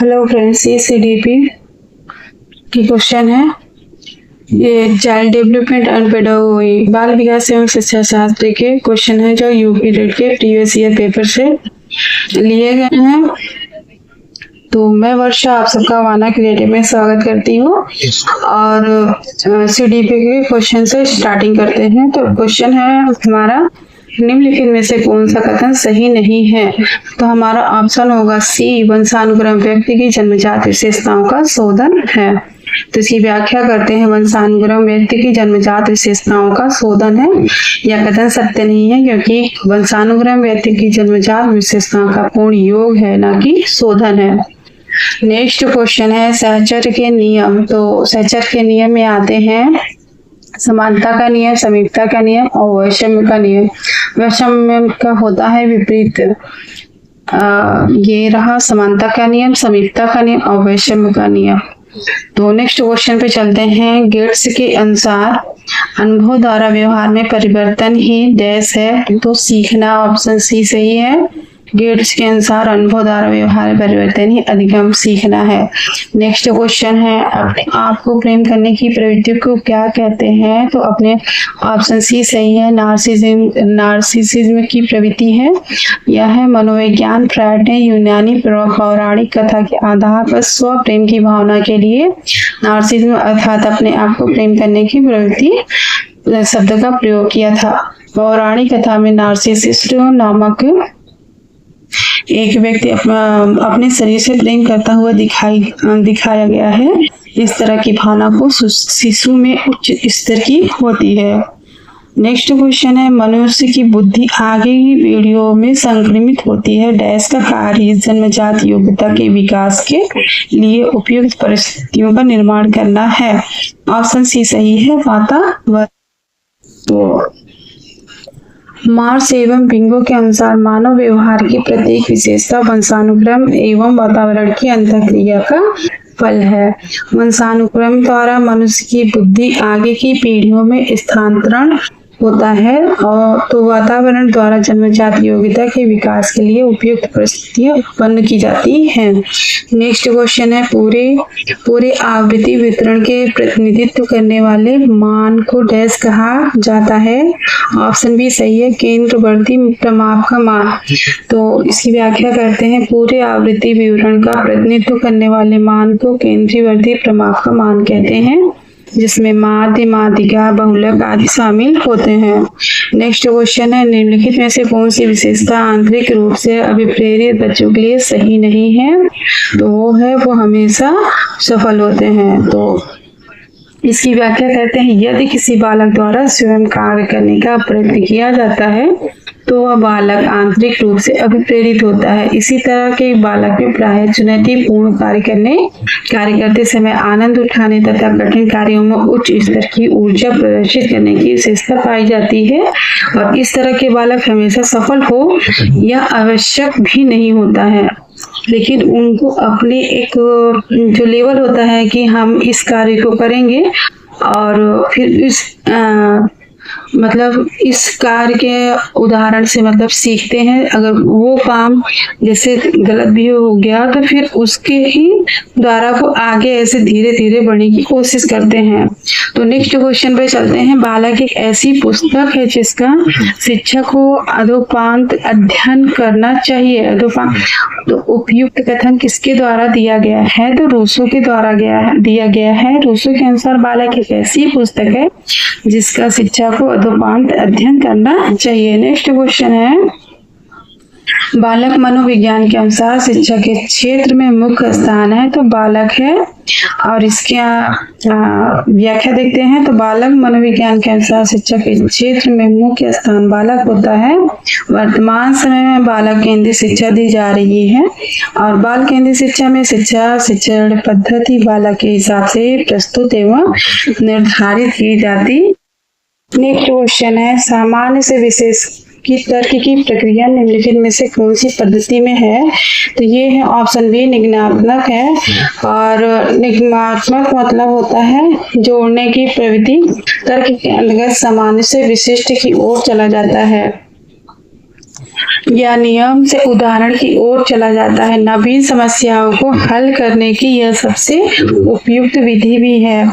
Hello friends, ये CDP की question है। ये चाइल्ड डेवलपमेंट एंड पेडागोगी बाल विकास एवं शिक्षा शास्त्र के क्वेश्चन है जो यूपी टेट के प्रीवियस ईयर पेपर से लिए गए हैं। तो मैं वर्षा आप सबका वाना क्रिएटिव में स्वागत करती हूँ और सीडीपी के क्वेश्चन से स्टार्टिंग करते हैं। तो क्वेश्चन है हमारा, निम्नलिखित में से कौन सा कथन सही नहीं है? तो हमारा ऑप्शन होगा सी, वंशानुक्रम व्यक्ति की जन्मजात विशेषताओं का शोधन है। तो इसकी व्याख्या करते हैं। वंशानुक्रम व्यक्ति की जन्मजात विशेषताओं का शोधन है। यह कथन सत्य नहीं है क्योंकि वंशानुक्रम व्यक्ति की जन्मजात विशेषताओं का पूर्ण योग है, न कि शोधन है। नेक्स्ट क्वेश्चन है सहचर्य के नियम। तो सहचर्य के नियम में आते हैं समानता का नियम, समीपता का नियम और वैषम्य का नियम। वैषम्य का होता है विपरीत। ये रहा समानता का नियम, समीपता का नियम और वैषम्य का नियम। तो नेक्स्ट क्वेश्चन पे चलते हैं। गेट्स के अनुसार अनुभव द्वारा व्यवहार में परिवर्तन ही डैश है। तो सीखना, ऑप्शन सी सही है। गेट्स के अनुसार अनुभव द्वारा व्यवहार परिवर्तन ही अधिगम सीखना है। नेक्स्ट क्वेश्चन है अपने आप को प्रेम करने की प्रवृत्ति को क्या कहते हैं? तो अपने ऑप्शन सी सही है। नार्सिसिज्म की प्रवृत्ति है। यह है मनोविज्ञान। फ्रायड ने यूनानी पौराणिक कथा के आधार पर स्व प्रेम की भावना के लिए नार्सिसिज्म अर्थात अपने आप को प्रेम करने की प्रवृत्ति शब्द का प्रयोग किया था। पौराणिक कथा में नार्सिसिस्ट नामक एक व्यक्ति अपने शरीर से प्रेम करता हुआ दिखाया गया है। इस तरह की भावना को शिशु में उच्च स्तर की होती है। नेक्स्ट क्वेश्चन है मनुष्य की बुद्धि आगे की पीढ़ियों में संक्रमित होती है। डैश का कार्य जन्मजात योग्यता के विकास के लिए उपयुक्त परिस्थितियों का निर्माण करना है। ऑप्शन सी सही है, वातावरण। तो मार्स एवं बिंगो के अनुसार मानव व्यवहार की प्रत्येक विशेषता वंशानुक्रम एवं वातावरण की अंतःक्रिया का फल है। वंशानुक्रम द्वारा मनुष्य की बुद्धि आगे की पीढ़ियों में स्थानांतरण होता है और तो वातावरण द्वारा जन्मजात योग्यता के विकास के लिए उपयुक्त परिस्थितियां उत्पन्न की जाती हैं। नेक्स्ट क्वेश्चन है पूरे आवृत्ति वितरण के प्रतिनिधित्व करने वाले मान को डैश कहा जाता है? ऑप्शन बी सही है, केंद्रवर्ती प्रमाप का मान। तो इसकी व्याख्या करते हैं। पूरे आवृत्ति विवरण का प्रतिनिधित्व करने वाले मान को केंद्रवर्ती प्रमाप का मान कहते हैं, जिसमें माध्य, माध्यिका, बहुलक आदि शामिल होते हैं। नेक्स्ट क्वेश्चन है निम्नलिखित में से कौन सी विशेषता आंतरिक रूप से अभिप्रेरित बच्चों के लिए सही नहीं है? तो वो हमेशा सफल होते हैं। तो इसकी व्याख्या करते हैं। यदि किसी बालक द्वारा स्वयं कार्य करने का प्रयत्न किया जाता है तो वह बालक आंतरिक रूप से अभिप्रेरित होता है। इसी तरह के बालक में प्रायः चुनौतीपूर्ण कार्य करते समय आनंद उठाने तथा कठिन कार्यों में उच्च स्तर की ऊर्जा प्रदर्शित करने की विशेषता पाई जाती है और इस तरह के बालक हमेशा सफल हो यह आवश्यक भी नहीं होता है, लेकिन उनको अपने एक जो लेवल होता है कि हम इस कार्य को करेंगे और फिर इस कार्य के उदाहरण से सीखते हैं। अगर वो काम जैसे गलत भी हो गया तो फिर उसके ही द्वारा वो आगे ऐसे धीरे धीरे बढ़ने की कोशिश करते हैं। तो नेक्स्ट क्वेश्चन पे चलते हैं। बालक एक ऐसी पुस्तक है जिसका शिक्षक को अधोपांत अध्ययन करना चाहिए। तो उपयुक्त कथन किसके द्वारा दिया गया है? तो रूसो के द्वारा दिया गया है। रूसो के अनुसार बालक एक ऐसी पुस्तक है जिसका शिक्षा को अधोपांत अध्ययन करना चाहिए। नेक्स्ट क्वेश्चन है बालक मनोविज्ञान के अनुसार शिक्षा के क्षेत्र में मुख्य स्थान है। तो बालक है और इसकी व्याख्या देखते हैं। तो बालक मनोविज्ञान के अनुसार शिक्षा के क्षेत्र में मुख्य स्थान बालक होता है। वर्तमान समय में बालक केंद्रित शिक्षा दी जा रही है और बाल केंद्रित शिक्षा में शिक्षण पद्धति बालक के हिसाब से प्रस्तुत एवं निर्धारित की जाती। नेक्स्ट क्वेश्चन है सामान्य से विशेष की तर्क की प्रक्रिया निम्नलिखित में से कौन सी पद्धति में है? तो ये है ऑप्शन बी निगमनात्मक है और निगमनात्मक मतलब होता है जोड़ने की प्रवृत्ति। तर्क के अंतर्गत सामान्य से विशिष्ट की ओर चला जाता है। या नियम से उदाहरण की ओर चला जाता है। नवीन समस्याओं को हल करने की यह सबसे उपयुक्त विधि भी है।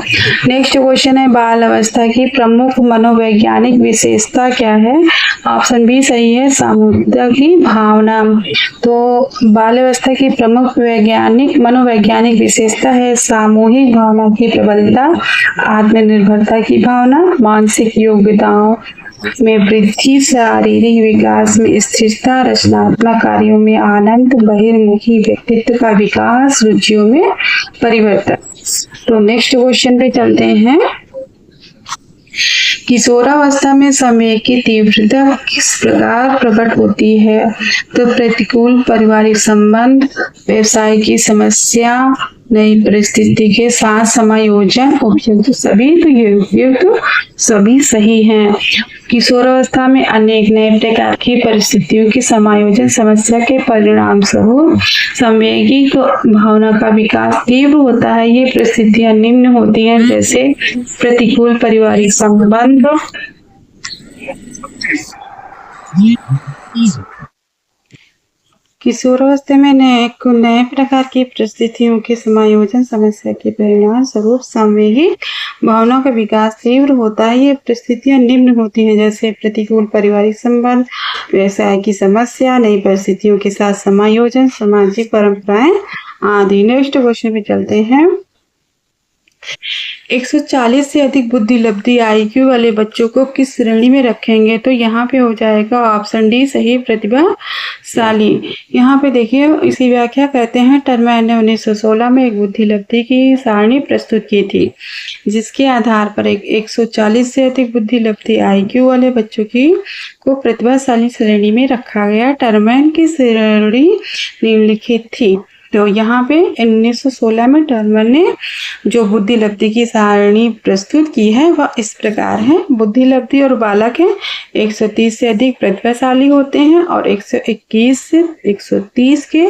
नेक्स्ट क्वेश्चन है, बाल अवस्था की प्रमुख मनोवैज्ञानिक विशेषता क्या है? ऑप्शन बी सही है, सामूहिकता की भावना। तो बाल अवस्था की प्रमुख मनोवैज्ञानिक विशेषता है सामूहिक भावना की प्रबलता, आत्मनिर्भरता की भावना, मानसिक योग्यताओं में वृद्धि, शारीरिक विकास में स्थिरता, रचनात्मक कार्यों में आनंद, बहिर्मुखी व्यक्तित्व का विकास, रुचियों में परिवर्तन। तो नेक्स्ट क्वेश्चन पे चलते हैं। किशोरावस्था में संवेग की तीव्रता किस प्रकार प्रकट होती है? तो प्रतिकूल पारिवारिक संबंध, व्यवसाय की समस्या, नई परिस्थिति के साथ समायोजन, उपयुक्त सभी। तो ये उपयुक्त सभी सही हैं। किशोरावस्था में अनेक नए प्रकार की परिस्थितियों की समायोजन समस्या के परिणाम स्वरूप संवेगिक भावना का विकास तीव्र होता है। ये परिस्थितियां निम्न होती हैं, जैसे प्रतिकूल पारिवारिक संबंध, किशोरावस्था में नए प्रकार की परिस्थितियों के समायोजन समस्या के परिणाम स्वरूप संवेगिक भावनाओं का विकास तीव्र होता है। ये परिस्थितियां निम्न होती हैं, जैसे प्रतिकूल पारिवारिक संबंध, व्यवसाय की समस्या, नई परिस्थितियों के साथ समायोजन, सामाजिक परंपराएं आदि। नेक्स्ट क्वेश्चन पे चलते हैं। 140 से अधिक बुद्धि लब्धि IQ वाले बच्चों को किस श्रेणी में रखेंगे? तो यहाँ पे हो जाएगा ऑप्शन डी सही, प्रतिभाशाली। यहाँ पे देखिए, इसकी व्याख्या कहते हैं, टर्मैन ने 1916 में एक बुद्धि लब्धि की सारणी प्रस्तुत की थी, जिसके आधार पर 140 से अधिक बुद्धि लब्धि IQ वाले बच्चों को प्रतिभाशाली श्रेणी में रखा गया। टर्मैन की श्रेणी निम्नलिखित थी। तो यहाँ पे 1916 में टर्मैन ने जो बुद्धि लब्धि की सारणी प्रस्तुत की है वह इस प्रकार है। बुद्धि लब्धि और बालक है 130 से अधिक प्रतिभाशाली होते हैं और 121 से 130 के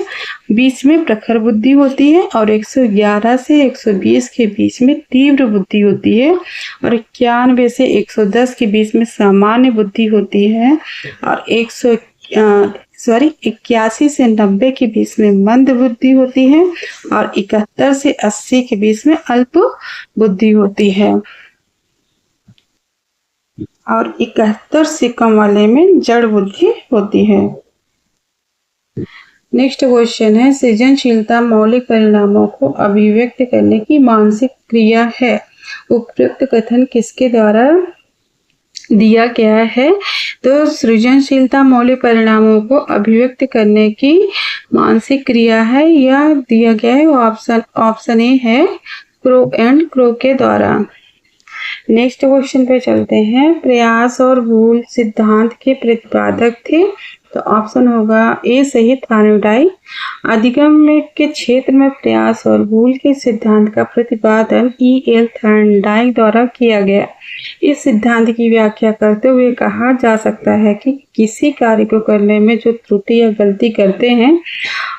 बीच में प्रखर बुद्धि होती है और 111 से 120 के बीच में तीव्र बुद्धि होती है और 91 से 110 के बीच में सामान्य बुद्धि होती है और 81 से 90 के बीच में मंद बुद्धि होती है और 71 से 80 के बीच में अल्प बुद्धि होती है और 71 से कम वाले में जड़ बुद्धि होती है। नेक्स्ट क्वेश्चन है, सृजनशीलता मौलिक परिणामों को अभिव्यक्त करने की मानसिक क्रिया है। उपयुक्त कथन किसके द्वारा दिया गया है? तो सृजनशीलता मौलिक परिणामों को अभिव्यक्त करने की मानसिक क्रिया है, यह दिया गया है ऑप्शन ए है, क्रो के द्वारा। नेक्स्ट क्वेश्चन पे चलते हैं। प्रयास और भूल सिद्धांत के प्रतिपादक थे, तो ऑप्शन होगा ए सही, थॉर्नडाइक। अधिगम के क्षेत्र में प्रयास और भूल के सिद्धांत का प्रतिपादन E.L. थॉर्नडाइक द्वारा किया गया। इस सिद्धांत की व्याख्या करते हुए कहा जा सकता है कि किसी कार्य को करने में जो त्रुटि या गलती करते हैं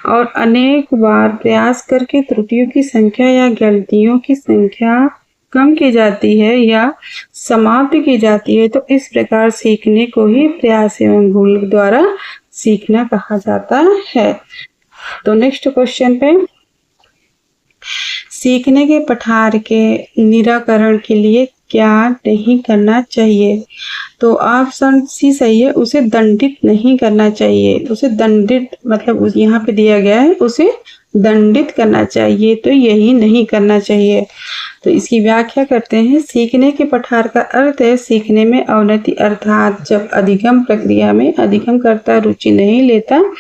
और अनेक बार प्रयास करके त्रुटियों की संख्या या गलतियों की संख्या कम की जाती है या समाप्त की जाती है, तो इस प्रकार सीखने को ही प्रयास एवं भूल द्वारा सीखना कहा जाता है। तो नेक्स्ट क्वेश्चन पे, सीखने के पठार के निराकरण के लिए क्या नहीं करना चाहिए? तो ऑप्शन सी सही है, उसे दंडित नहीं करना चाहिए। उसे दंडित मतलब यहाँ पे दिया गया है उसे दंडित करना चाहिए, तो यही नहीं करना चाहिए। तो इसकी व्याख्या करते हैं। सीखने के पठार का अर्थ है सीखने में अवनति, अर्थात जब अधिगम प्रक्रिया में अधिगमकर्ता रुचि नहीं लेता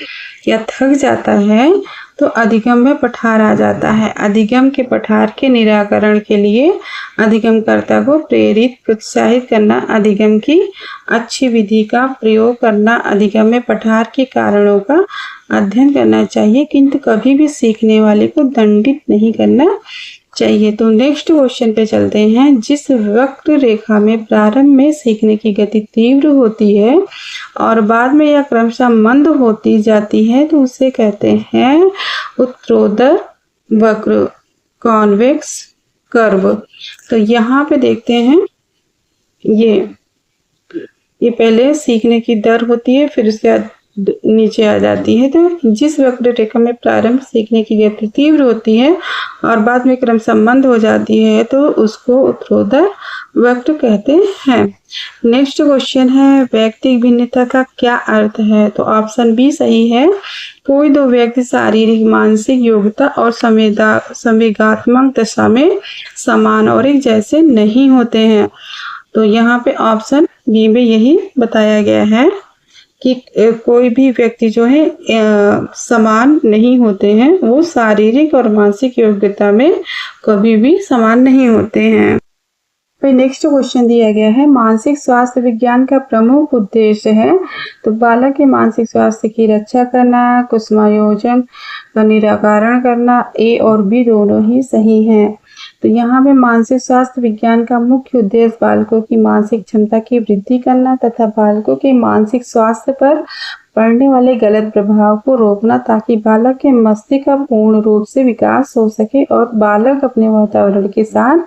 या थक जाता है तो अधिगम में पठार आ जाता है। अधिगम के पठार के निराकरण के लिए अधिगमकर्ता को प्रेरित प्रोत्साहित करना, अधिगम की अच्छी विधि का प्रयोग करना, अधिगम में पठार के कारणों का अध्ययन करना चाहिए, किंतु कभी भी सीखने वाले को दंडित नहीं करना चाहिए। तो नेक्स्ट क्वेश्चन पे चलते हैं। जिस वक्र रेखा में प्रारंभ में सीखने की गति तीव्र होती है और बाद में यह क्रमशः मंद होती जाती है, तो उसे कहते हैं उत्तरोत्तर वक्र, कॉन्वेक्स कर्व। तो यहाँ पे देखते हैं, ये पहले सीखने की दर होती है, फिर उसके बाद नीचे आ जाती है। तो जिस वक्ररेखा में प्रारंभ सीखने की गति तीव्र होती है और बाद में क्रम संबंध हो जाती है तो उसको उत्तरोत्तर वक्र कहते हैं। नेक्स्ट क्वेश्चन है व्यक्तिक भिन्नता का क्या अर्थ है? तो ऑप्शन बी सही है। कोई दो व्यक्ति शारीरिक मानसिक योग्यता और संवेगात्मक दशा में समान और एक जैसे नहीं होते हैं। तो यहाँ पे ऑप्शन बी में यही बताया गया है कि कोई भी व्यक्ति जो है समान नहीं होते हैं, वो शारीरिक और मानसिक योग्यता में कभी भी समान नहीं होते हैं। फिर नेक्स्ट क्वेश्चन दिया गया है मानसिक स्वास्थ्य विज्ञान का प्रमुख उद्देश्य है। तो बालक के मानसिक स्वास्थ्य की रक्षा करना, कुसुमायोजन का निराकरण करना। ए और बी दोनों ही सही हैं। तो यहाँ पे मानसिक स्वास्थ्य विज्ञान का मुख्य उद्देश्य बालकों की मानसिक क्षमता की वृद्धि करना तथा बालकों के मानसिक स्वास्थ्य पर पड़ने वाले गलत प्रभाव को रोकना ताकि बालक के मस्तिष्क का पूर्ण रूप से विकास हो सके और बालक अपने वातावरण के साथ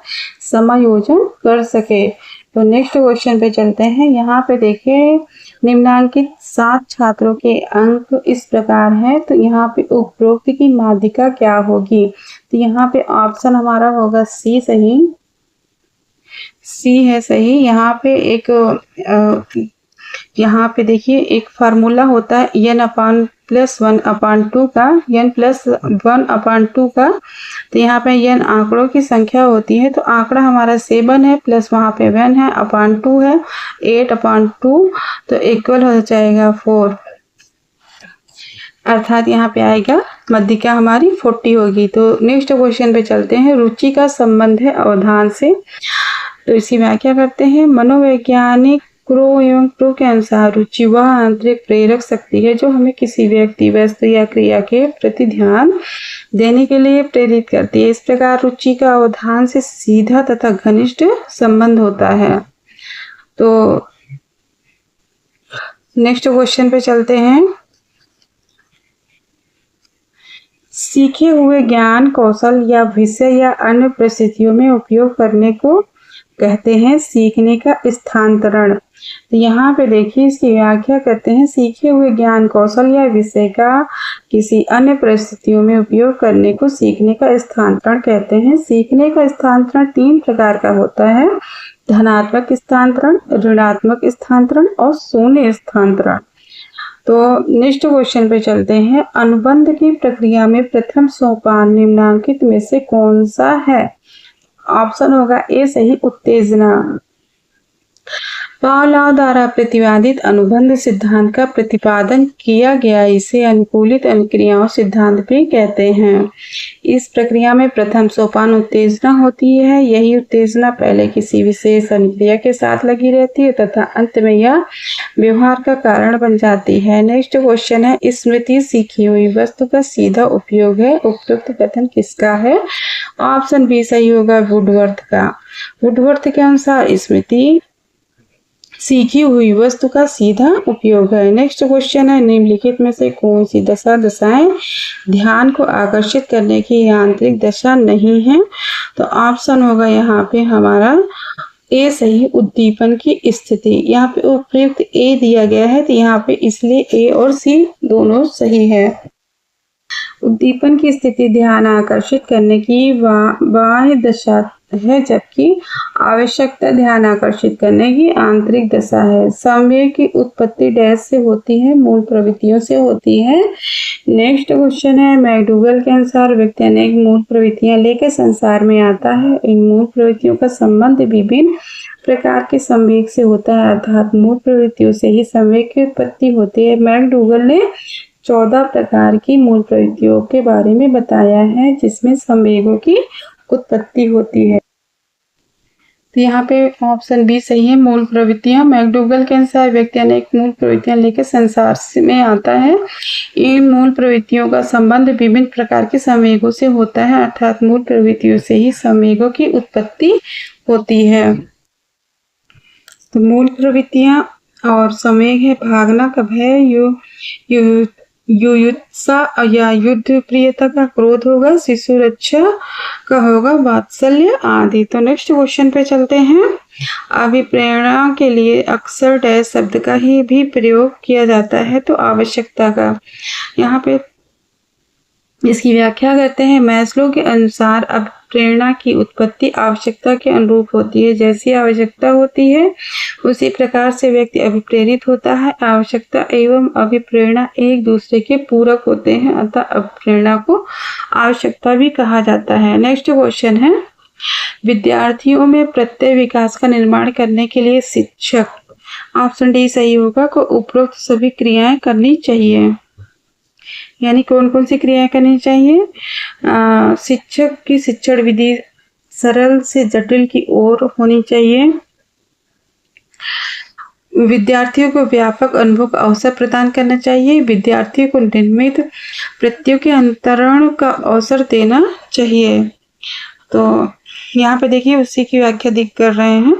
समायोजन कर सके। तो नेक्स्ट क्वेश्चन पे चलते हैं। यहाँ पे देखिए निम्नांकित 7 छात्रों के अंक इस प्रकार है। तो यहाँ पे उपरोक्त की माध्यिका क्या होगी? तो यहाँ पे ऑप्शन हमारा होगा सी सही, सी है सही। यहाँ पे यहाँ पे देखिए एक फार्मूला होता है n/+1/2 का, n+1/2 का। तो यहाँ पे n आंकड़ों की संख्या होती है। तो आंकड़ा हमारा 7 है प्लस वहाँ पे 1 है अपॉन 2 है 8/2 तो इक्वल हो जाएगा 4, अर्थात यहाँ पे आएगा माध्यिका हमारी 40 होगी। तो नेक्स्ट क्वेश्चन पे चलते हैं। रुचि का संबंध है अवधान से। तो इसी व्याख्या करते हैं। मनोवैज्ञानिक क्रो एवं क्रो के अनुसार रुचि वह आंतरिक प्रेरक शक्ति है जो हमें किसी व्यक्ति, वस्तु या क्रिया के प्रति ध्यान देने के लिए प्रेरित करती है। इस प्रकार रुचि का अवधान से सीधा तथा घनिष्ठ संबंध होता है। तो नेक्स्ट क्वेश्चन पे चलते हैं। सीखे हुए ज्ञान, कौशल या विषय या अन्य परिस्थितियों में उपयोग करने को कहते हैं सीखने का स्थानांतरण। तो यहाँ पे देखिए इसकी व्याख्या करते हैं। सीखे हुए ज्ञान, कौशल या विषय का किसी अन्य परिस्थितियों में उपयोग करने को सीखने का स्थानांतरण कहते हैं। सीखने का स्थानांतरण 3 प्रकार का होता है: धनात्मक स्थानांतरण, ऋणात्मक स्थानांतरण और शून्य स्थानांतरण। तो नेक्स्ट क्वेश्चन पे चलते हैं। अनुबंध की प्रक्रिया में प्रथम सोपान निम्नांकित में से कौन सा है? ऑप्शन होगा ए सही, उत्तेजना। पावलोव द्वारा प्रतिपादित अनुबंध सिद्धांत का प्रतिपादन किया गया इसे अनुकूलित अनुक्रियाओं सिद्धांत भी कहते हैं। इस प्रक्रिया में प्रथम सोपान उत्तेजना होती है। यही उत्तेजना पहले किसी विशेष अनुक्रिया के साथ लगी रहती है तथा अंत में यह व्यवहार का कारण बन जाती है। नेक्स्ट क्वेश्चन है। स्मृति सीखी हुई वस्तु का सीधा उपयोग है। उपयुक्त कथन किसका है? ऑप्शन बी सही होगा, वुडवर्थ का। वुडवर्थ के अनुसार स्मृति सीखी हुई वस्तु का सीधा उपयोग है। नेक्स्ट क्वेश्चन है। निम्नलिखित में से कौन सी दशाएं ध्यान को आकर्षित करने की आंतरिक दशा नहीं है? तो ऑप्शन होगा यहाँ पे हमारा ए सही, उद्दीपन की स्थिति। यहाँ पे उपयुक्त ए दिया गया है तो यहाँ पे इसलिए ए और सी दोनों सही है। उद्दीपन की स्थिति ध्यान आकर्षित करने की बाह्य दशा है जबकि आवश्यकता ध्यान आकर्षित करने की आंतरिक दशा है। संवेग की उत्पत्ति डैश से होती है? मूल प्रवृत्तियों से होती है। नेक्स्ट क्वेश्चन है। मैकडूगल के अनुसार व्यक्ति अनेक मूल प्रवृत्तियां लेकर संसार में आता है। इन मूल प्रवृत्तियों का संबंध विभिन्न प्रकार के संवेग से होता है, अर्थात मूल प्रवृत्तियों से ही संवेग की उत्पत्ति होती है। मैकडूगल ने 14 प्रकार की मूल प्रवृत्तियों के बारे में बताया है जिसमें संवेगों की उत्पत्ति होती है। तो यहाँ पे ऑप्शन बी सही है, मूल प्रवृत्तियां। मैकडूगल के अनुसार व्यक्ति अनेक मूल प्रवृत्तियां लेकर संसार में आता है। इन मूल प्रवृत्तियों का संबंध विभिन्न प्रकार के संवेगों से होता है, अर्थात मूल प्रवृत्तियों से ही संवेगों की उत्पत्ति होती है। तो मूल प्रवृत्तियां और संवेग है भागना का भय, युयुत्सा या युद्ध प्रियता का क्रोध होगा, शिशु रक्षा का होगा वात्सल्य आदि। तो नेक्स्ट क्वेश्चन पे चलते हैं। अभिप्रेरणा के लिए अक्सर डैश शब्द का ही भी प्रयोग किया जाता है, तो आवश्यकता का। यहाँ पे इसकी व्याख्या करते हैं। मैस्लो के अनुसार अब प्रेरणा की उत्पत्ति आवश्यकता के अनुरूप होती है। जैसी आवश्यकता होती है उसी प्रकार से व्यक्ति अभिप्रेरित होता है। आवश्यकता एवं अभिप्रेरणा एक दूसरे के पूरक होते हैं, अतः अभिप्रेरणा को आवश्यकता भी कहा जाता है। नेक्स्ट क्वेश्चन है, विद्यार्थियों में प्रत्यय विकास का निर्माण करने के लिए शिक्षक, ऑप्शन डी सही होगा, को उपरोक्त सभी क्रियाएं करनी चाहिए। यानी कौन कौन सी क्रियाएं करनी चाहिए? शिक्षक की शिक्षण विधि सरल से जटिल की ओर होनी चाहिए। विद्यार्थियों को व्यापक अनुभव का अवसर प्रदान करना चाहिए। विद्यार्थियों को निर्मित प्रत्ययों के अंतरण का अवसर देना चाहिए। तो यहाँ पे देखिए उसी की व्याख्या दिख कर रहे हैं।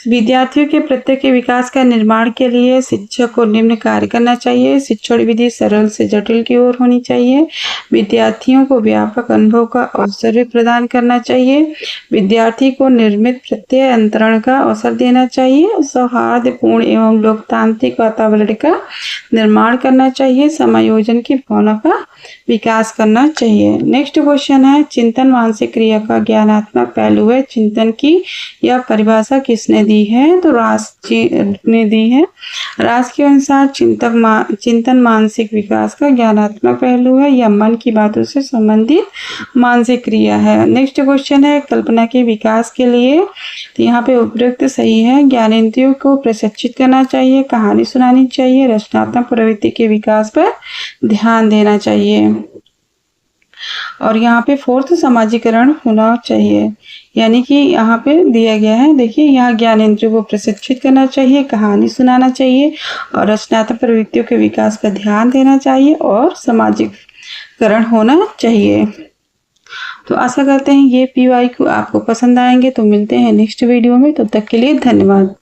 विद्यार्थियों के प्रत्यय के विकास का निर्माण के लिए शिक्षक को निम्न कार्य करना चाहिए। शिक्षण विधि सरल से जटिल की ओर होनी चाहिए। विद्यार्थियों को व्यापक अनुभव का अवसर भी प्रदान करना चाहिए। विद्यार्थी को निर्मित प्रत्यय अंतरण का अवसर देना चाहिए। सौहार्दपूर्ण एवं लोकतांत्रिक वातावरण का निर्माण करना चाहिए। समायोजन की भावना का विकास करना चाहिए। नेक्स्ट क्वेश्चन है, चिंतन मानसिक क्रिया का ज्ञानात्मक पहलू है। चिंतन की यह परिभाषा किसने दी है? तो रास ने दी है। रास के अनुसार चिंतन मानसिक विकास का ज्ञानात्मक पहलू है या मन की बातों से संबंधित मानसिक क्रिया है। नेक्स्ट क्वेश्चन है, कल्पना के विकास के लिए, तो यहाँ पे उपयुक्त सही है। ज्ञानेंद्रियों को प्रशिक्षित करना चाहिए, कहानी सुनानी चाहिए, रचनात्मक प्रवृत्ति के विकास पर ध्यान देना चाहिए। और यहाँ पे फोर्थ समाजीकरण होना चाहिए। यानी कि यहाँ पे दिया गया है, देखिए यहाँ ज्ञानेंद्रियों को प्रशिक्षित करना चाहिए, कहानी सुनाना चाहिए और रचनात्मक प्रवृत्तियों के विकास पर ध्यान देना चाहिए और समाजीकरण होना चाहिए। तो आशा करते हैं ये PYQ आपको पसंद आएंगे। तो मिलते हैं नेक्स्ट वीडियो में, तब तक के लिए धन्यवाद।